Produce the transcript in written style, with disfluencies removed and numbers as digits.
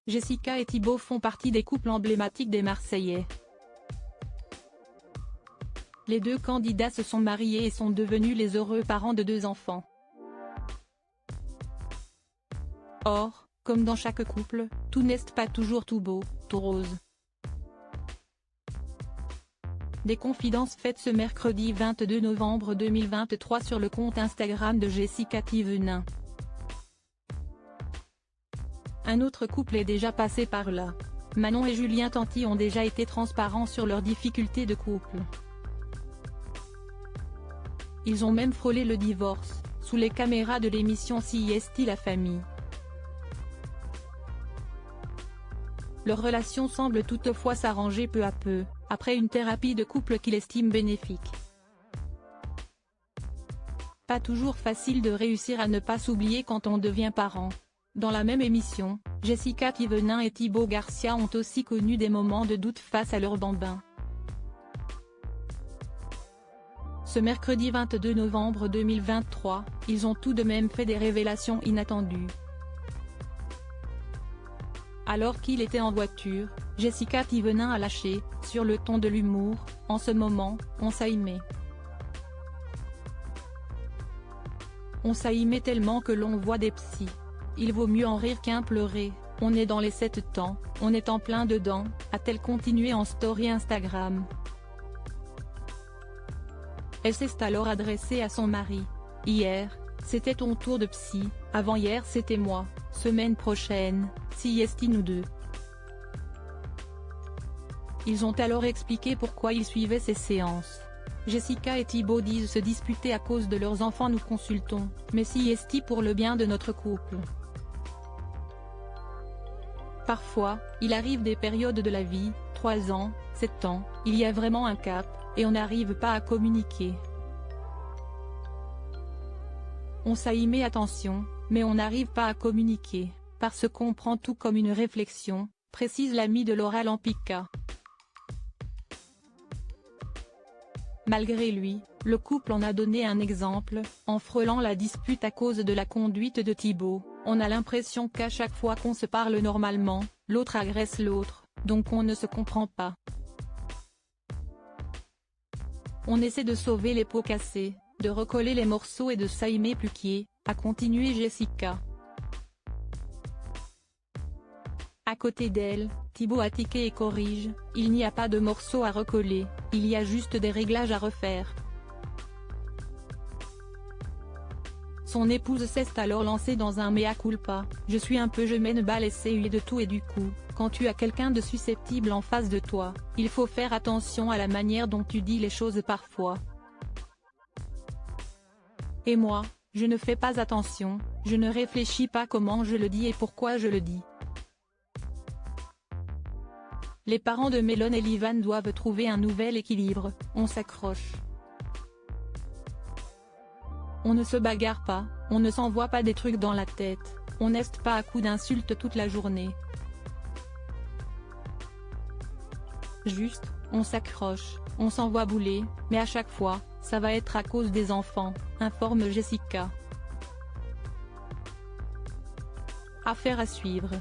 Jessica et Thibaut font partie des couples emblématiques des Marseillais. Les deux candidats se sont mariés et sont devenus les heureux parents de 2 enfants. Or, comme dans chaque couple, tout n'est pas toujours tout beau, tout rose. Des confidences faites ce mercredi 22 novembre 2023 sur le compte Instagram de Jessica Thévenin. Un autre couple est déjà passé par là. Manon et Julien Tanti ont déjà été transparents sur leurs difficultés de couple. Ils ont même frôlé le divorce, sous les caméras de l'émission CIST La Famille. Leur relation semble toutefois s'arranger peu à peu, après une thérapie de couple qu'il estime bénéfique. Pas toujours facile de réussir à ne pas s'oublier quand on devient parent. Dans la même émission, Jessica Thévenin et Thibaut Garcia ont aussi connu des moments de doute face à leur bambin. Ce mercredi 22 novembre 2023, ils ont tout de même fait des révélations inattendues. Alors qu'il était en voiture, Jessica Thévenin a lâché, sur le ton de l'humour, « En ce moment, on s'aimait. On s'aimait tellement que l'on voit des psys. Il vaut mieux en rire qu'en pleurer, on est dans les 7 temps, on est en plein dedans », a-t-elle continué en story Instagram. Elle s'est alors adressée à son mari. « Hier, c'était ton tour de psy, avant-hier c'était moi, semaine prochaine, CIST nous deux ». Ils ont alors expliqué pourquoi ils suivaient ces séances. Jessica et Thibaut disent se disputer à cause de leurs enfants. Nous consultons, mais CIST pour le bien de notre couple. Parfois, il arrive des périodes de la vie, 3 ans, 7 ans, il y a vraiment un cap, et on n'arrive pas à communiquer. On s'aimait attention, mais on n'arrive pas à communiquer, parce qu'on prend tout comme une réflexion, précise l'ami de Laura Lampica. Malgré lui, le couple en a donné un exemple, en frôlant la dispute à cause de la conduite de Thibaut. « On a l'impression qu'à chaque fois qu'on se parle normalement, l'autre agresse l'autre, donc on ne se comprend pas. On essaie de sauver les pots cassés, de recoller les morceaux et de s'aimer plus qu'hier », a continué Jessica. À côté d'elle, Thibaut a tiqué et corrige, « Il n'y a pas de morceaux à recoller, il y a juste des réglages à refaire ». Son épouse s'est alors lancée dans un mea culpa, « Je suis un peu je mène bas laissé de tout et du coup, quand tu as quelqu'un de susceptible en face de toi, il faut faire attention à la manière dont tu dis les choses parfois. Et moi, je ne fais pas attention, je ne réfléchis pas comment je le dis et pourquoi je le dis. » Les parents de Mélone et Livan doivent trouver un nouvel équilibre, on s'accroche. On ne se bagarre pas, on ne s'envoie pas des trucs dans la tête, on n'est pas à coups d'insultes toute la journée. Juste, on s'accroche, on s'envoie bouler, mais à chaque fois, ça va être à cause des enfants, informe Jessica. Affaire à suivre.